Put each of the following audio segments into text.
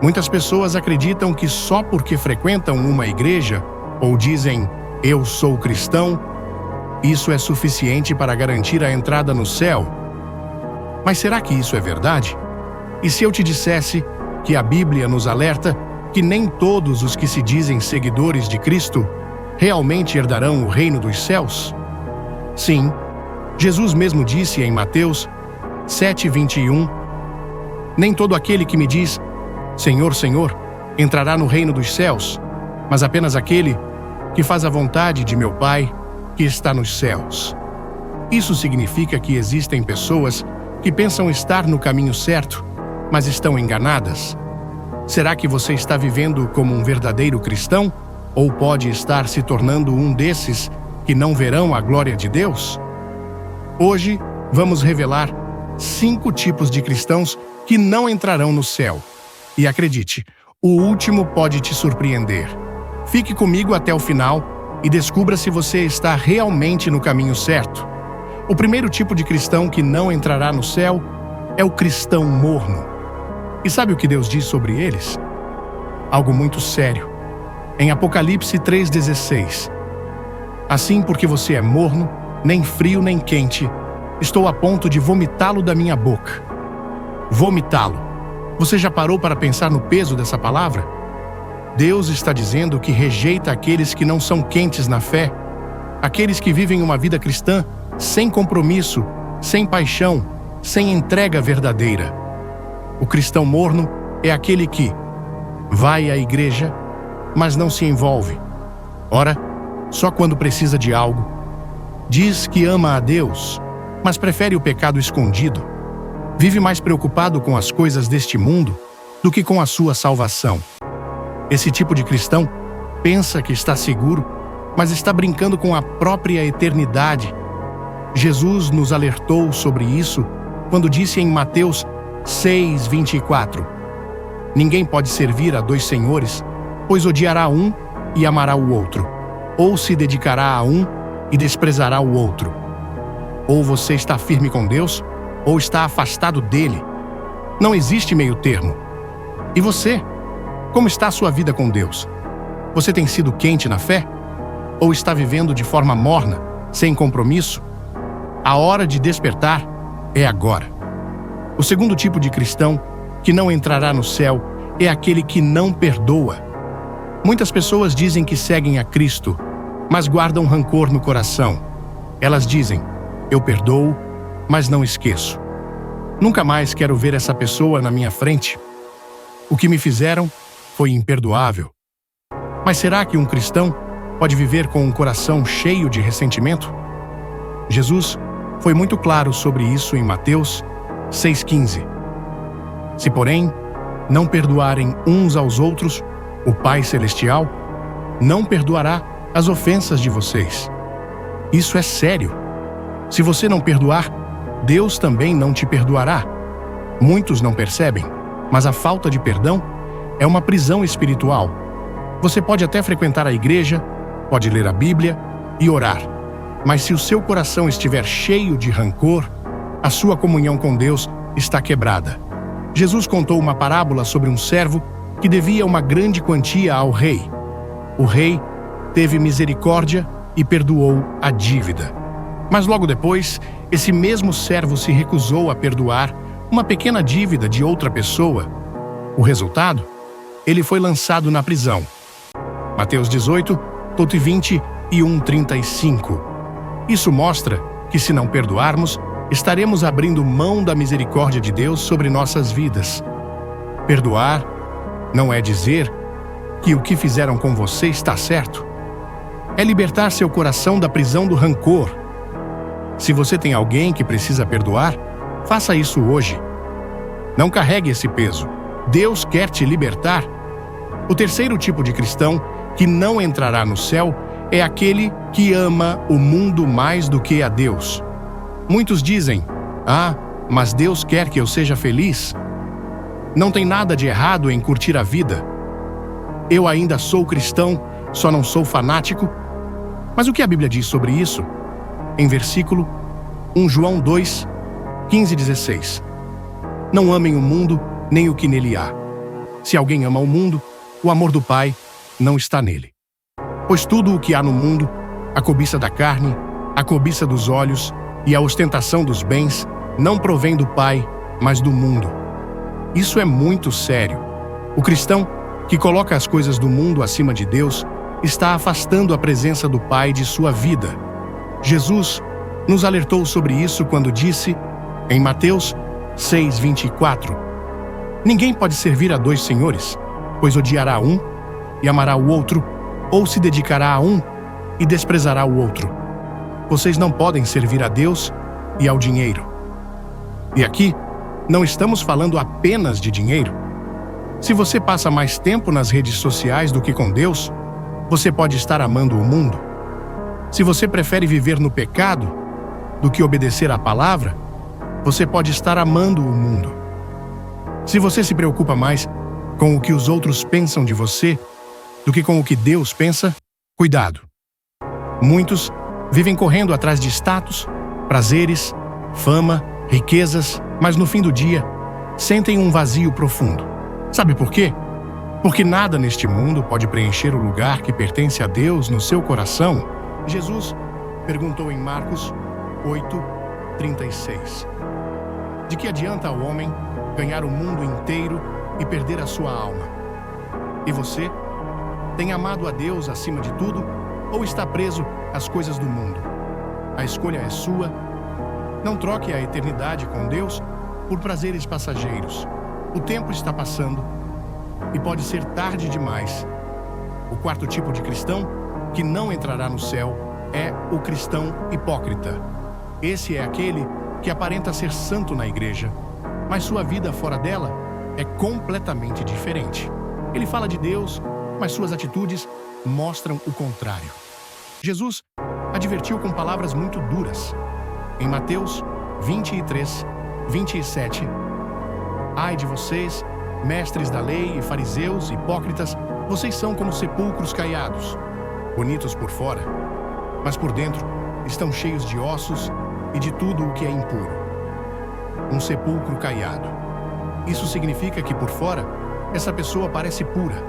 Muitas pessoas acreditam que só porque frequentam uma igreja ou dizem "eu sou cristão", isso é suficiente para garantir a entrada no céu. Mas será que isso é verdade? E se eu te dissesse que a Bíblia nos alerta que nem todos os que se dizem seguidores de Cristo realmente herdarão o reino dos céus? Sim, Jesus mesmo disse em Mateus 7:21, "Nem todo aquele que me diz, Senhor, Senhor, entrará no reino dos céus, mas apenas aquele que faz a vontade de meu Pai que está nos céus." Isso significa que existem pessoas que pensam estar no caminho certo, mas estão enganadas. Será que você está vivendo como um verdadeiro cristão? Ou pode estar se tornando um desses que não verão a glória de Deus? Hoje, vamos revelar 5 tipos de cristãos que não entrarão no céu. E acredite, o último pode te surpreender. Fique comigo até o final e descubra se você está realmente no caminho certo. O primeiro tipo de cristão que não entrará no céu é o cristão morno. E sabe o que Deus diz sobre eles? Algo muito sério. Em Apocalipse 3:16. "Assim, porque você é morno, nem frio nem quente, estou a ponto de vomitá-lo da minha boca." Vomitá-lo. Você já parou para pensar no peso dessa palavra? Deus está dizendo que rejeita aqueles que não são quentes na fé, aqueles que vivem uma vida cristã sem compromisso, sem paixão, sem entrega verdadeira. O cristão morno é aquele que vai à igreja, mas não se envolve. Ora, só quando precisa de algo. Diz que ama a Deus, mas prefere o pecado escondido. Vive mais preocupado com as coisas deste mundo do que com a sua salvação. Esse tipo de cristão pensa que está seguro, mas está brincando com a própria eternidade. Jesus nos alertou sobre isso quando disse em Mateus 6:24, "Ninguém pode servir a 2 senhores, pois odiará um e amará o outro, ou se dedicará a um e desprezará o outro. Ou você está firme com Deus, ou está afastado dele. Não existe meio termo. E você? Como está a sua vida com Deus? Você tem sido quente na fé? Ou está vivendo de forma morna, sem compromisso? A hora de despertar é agora." O segundo tipo de cristão que não entrará no céu é aquele que não perdoa. Muitas pessoas dizem que seguem a Cristo, mas guardam rancor no coração. Elas dizem, "Eu perdoo, mas não esqueço. Nunca mais quero ver essa pessoa na minha frente. O que me fizeram foi imperdoável." Mas será que um cristão pode viver com um coração cheio de ressentimento? Jesus foi muito claro sobre isso em Mateus 6:15. "Se, porém, não perdoarem uns aos outros, o Pai Celestial não perdoará as ofensas de vocês." Isso é sério. Se você não perdoar, Deus também não te perdoará. Muitos não percebem, mas a falta de perdão é uma prisão espiritual. Você pode até frequentar a igreja, pode ler a Bíblia e orar, mas se o seu coração estiver cheio de rancor, a sua comunhão com Deus está quebrada. Jesus contou uma parábola sobre um servo que devia uma grande quantia ao rei. O rei teve misericórdia e perdoou a dívida. Mas logo depois, esse mesmo servo se recusou a perdoar uma pequena dívida de outra pessoa. O resultado? Ele foi lançado na prisão. Mateus 18:20 e 1:35. Isso mostra que, se não perdoarmos, estaremos abrindo mão da misericórdia de Deus sobre nossas vidas. Perdoar não é dizer que o que fizeram com você está certo. É libertar seu coração da prisão do rancor. Se você tem alguém que precisa perdoar, faça isso hoje. Não carregue esse peso. Deus quer te libertar. O terceiro tipo de cristão que não entrará no céu é aquele que ama o mundo mais do que a Deus. Muitos dizem, mas Deus quer que eu seja feliz. Não tem nada de errado em curtir a vida. Eu ainda sou cristão, só não sou fanático. Mas o que a Bíblia diz sobre isso? Em versículo 1 João 2:15 e 16. Não amem o mundo, nem o que nele há. Se alguém ama o mundo, o amor do Pai não está nele. Pois tudo o que há no mundo, a cobiça da carne, a cobiça dos olhos e a ostentação dos bens, não provém do Pai, mas do mundo. Isso é muito sério. O cristão que coloca as coisas do mundo acima de Deus está afastando a presença do Pai de sua vida. Jesus nos alertou sobre isso quando disse, em Mateus 6:24, ninguém pode servir a dois senhores, pois odiará um e amará o outro, ou se dedicará a um e desprezará o outro. Vocês não podem servir a Deus e ao dinheiro. E aqui, não estamos falando apenas de dinheiro. Se você passa mais tempo nas redes sociais do que com Deus, você pode estar amando o mundo. Se você prefere viver no pecado do que obedecer à palavra, você pode estar amando o mundo. Se você se preocupa mais com o que os outros pensam de você do que com o que Deus pensa, cuidado. Muitos vivem correndo atrás de status, prazeres, fama, riquezas, mas no fim do dia, sentem um vazio profundo. Sabe por quê? Porque nada neste mundo pode preencher o lugar que pertence a Deus no seu coração. Jesus perguntou em Marcos 8:36. De que adianta ao homem ganhar o mundo inteiro e perder a sua alma? E você? Tem amado a Deus acima de tudo ou está preso às coisas do mundo? A escolha é sua. Não troque a eternidade com Deus por prazeres passageiros. O tempo está passando e pode ser tarde demais. O quarto tipo de cristão que não entrará no céu é o cristão hipócrita. Esse é aquele que aparenta ser santo na igreja, mas sua vida fora dela é completamente diferente. Ele fala de Deus, mas suas atitudes mostram o contrário. Jesus advertiu com palavras muito duras. Em Mateus 23:27, ai de vocês, mestres da lei e fariseus, hipócritas, vocês são como sepulcros caiados, bonitos por fora, mas por dentro estão cheios de ossos e de tudo o que é impuro. Um sepulcro caiado. Isso significa que por fora, essa pessoa parece pura,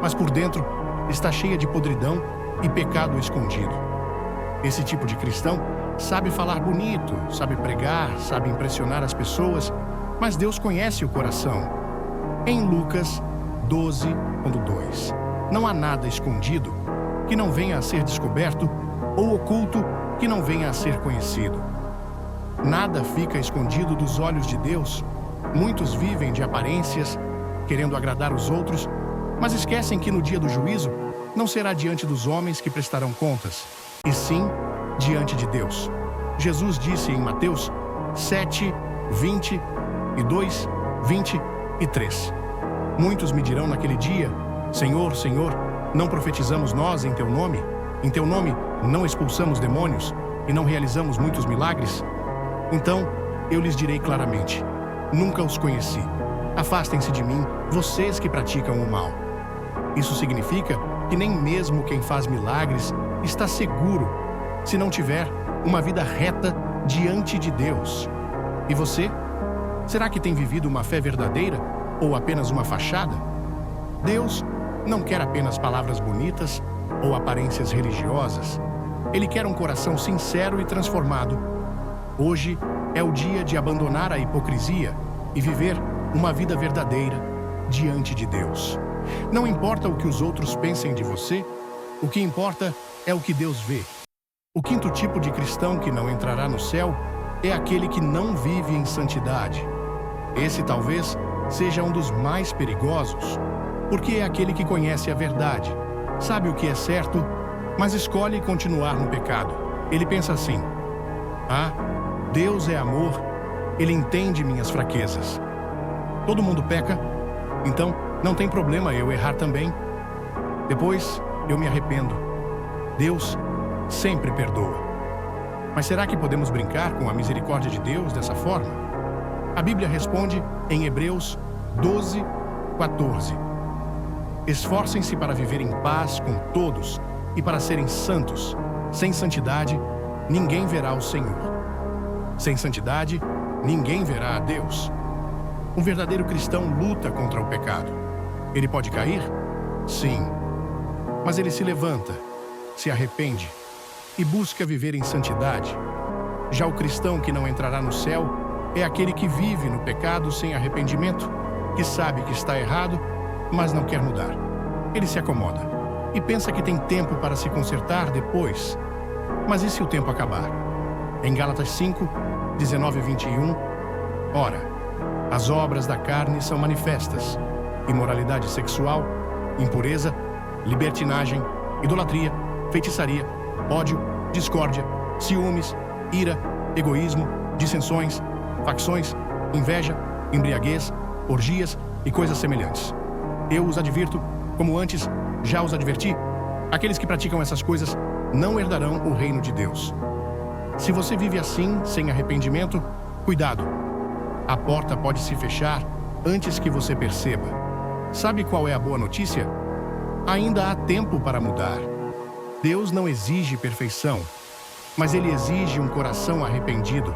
mas por dentro está cheia de podridão e pecado escondido. Esse tipo de cristão sabe falar bonito, sabe pregar, sabe impressionar as pessoas, mas Deus conhece o coração. Em Lucas 12:2, não há nada escondido que não venha a ser descoberto ou oculto que não venha a ser conhecido. Nada fica escondido dos olhos de Deus. Muitos vivem de aparências, querendo agradar os outros, mas esquecem que no dia do juízo não será diante dos homens que prestarão contas, e sim diante de Deus. Jesus disse em Mateus 7:22, 23. Muitos me dirão naquele dia, Senhor, Senhor, não profetizamos nós em teu nome? Em teu nome não expulsamos demônios e não realizamos muitos milagres? Então eu lhes direi claramente, nunca os conheci. Afastem-se de mim, vocês que praticam o mal. Isso significa que nem mesmo quem faz milagres está seguro se não tiver uma vida reta diante de Deus. E você? Será que tem vivido uma fé verdadeira ou apenas uma fachada? Deus não quer apenas palavras bonitas ou aparências religiosas. Ele quer um coração sincero e transformado. Hoje é o dia de abandonar a hipocrisia e viver uma vida verdadeira diante de Deus. Não importa o que os outros pensem de você, o que importa é o que Deus vê. O quinto tipo de cristão que não entrará no céu é aquele que não vive em santidade. Esse talvez seja um dos mais perigosos, porque é aquele que conhece a verdade, sabe o que é certo, mas escolhe continuar no pecado. Ele pensa assim, Deus é amor, Ele entende minhas fraquezas. Todo mundo peca, então não tem problema eu errar também. Depois eu me arrependo. Deus sempre perdoa. Mas será que podemos brincar com a misericórdia de Deus dessa forma? A Bíblia responde em Hebreus 12:14. Esforcem-se para viver em paz com todos e para serem santos. Sem santidade, ninguém verá o Senhor. Sem santidade, ninguém verá a Deus. Um verdadeiro cristão luta contra o pecado. Ele pode cair? Sim. Mas ele se levanta, se arrepende e busca viver em santidade. Já o cristão que não entrará no céu é aquele que vive no pecado sem arrependimento, que sabe que está errado, mas não quer mudar. Ele se acomoda e pensa que tem tempo para se consertar depois. Mas e se o tempo acabar? Em Gálatas 5, 19 e 21, ora, as obras da carne são manifestas: imoralidade sexual, impureza, libertinagem, idolatria, feitiçaria, ódio, discórdia, ciúmes, ira, egoísmo, dissensões, facções, inveja, embriaguez, orgias e coisas semelhantes. Eu os advirto, como antes já os adverti, aqueles que praticam essas coisas não herdarão o reino de Deus. Se você vive assim, sem arrependimento, cuidado. A porta pode se fechar antes que você perceba. Sabe qual é a boa notícia? Ainda há tempo para mudar. Deus não exige perfeição, mas Ele exige um coração arrependido.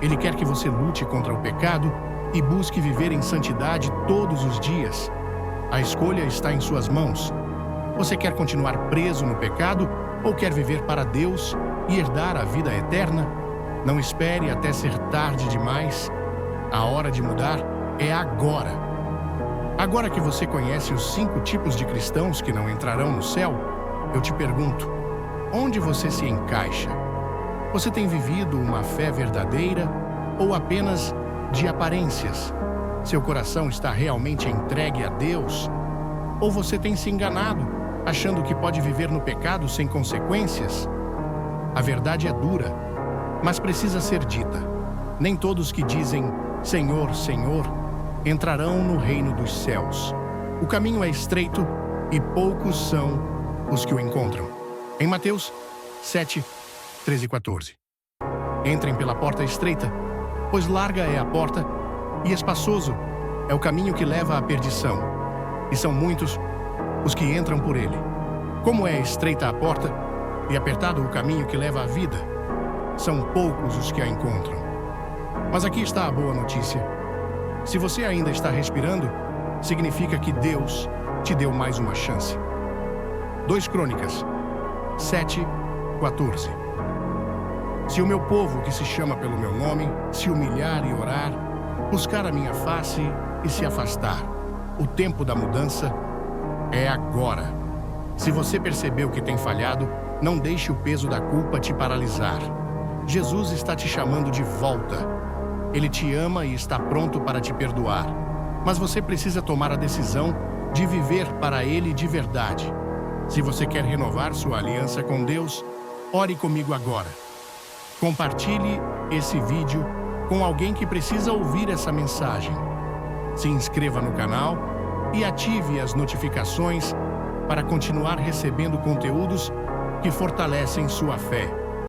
Ele quer que você lute contra o pecado e busque viver em santidade todos os dias. A escolha está em suas mãos. Você quer continuar preso no pecado ou quer viver para Deus e herdar a vida eterna? Não espere até ser tarde demais. A hora de mudar é agora. Agora que você conhece os 5 tipos de cristãos que não entrarão no céu, eu te pergunto, onde você se encaixa? Você tem vivido uma fé verdadeira ou apenas de aparências? Seu coração está realmente entregue a Deus? Ou você tem se enganado, achando que pode viver no pecado sem consequências? A verdade é dura, mas precisa ser dita. Nem todos que dizem Senhor, Senhor, entrarão no reino dos céus. O caminho é estreito e poucos são os que o encontram. Em Mateus 7, 13 e 14. Entrem pela porta estreita, pois larga é a porta e espaçoso é o caminho que leva à perdição, e são muitos os que entram por ele. Como é estreita a porta e apertado o caminho que leva à vida, são poucos os que a encontram. Mas aqui está a boa notícia. Se você ainda está respirando, significa que Deus te deu mais uma chance. 2 Crônicas 7, 14. Se o meu povo, que se chama pelo meu nome, se humilhar e orar, buscar a minha face e se afastar, o tempo da mudança é agora. Se você percebeu que tem falhado, não deixe o peso da culpa te paralisar. Jesus está te chamando de volta. Ele te ama e está pronto para te perdoar. Mas você precisa tomar a decisão de viver para Ele de verdade. Se você quer renovar sua aliança com Deus, ore comigo agora. Compartilhe esse vídeo com alguém que precisa ouvir essa mensagem. Se inscreva no canal e ative as notificações para continuar recebendo conteúdos que fortalecem sua fé.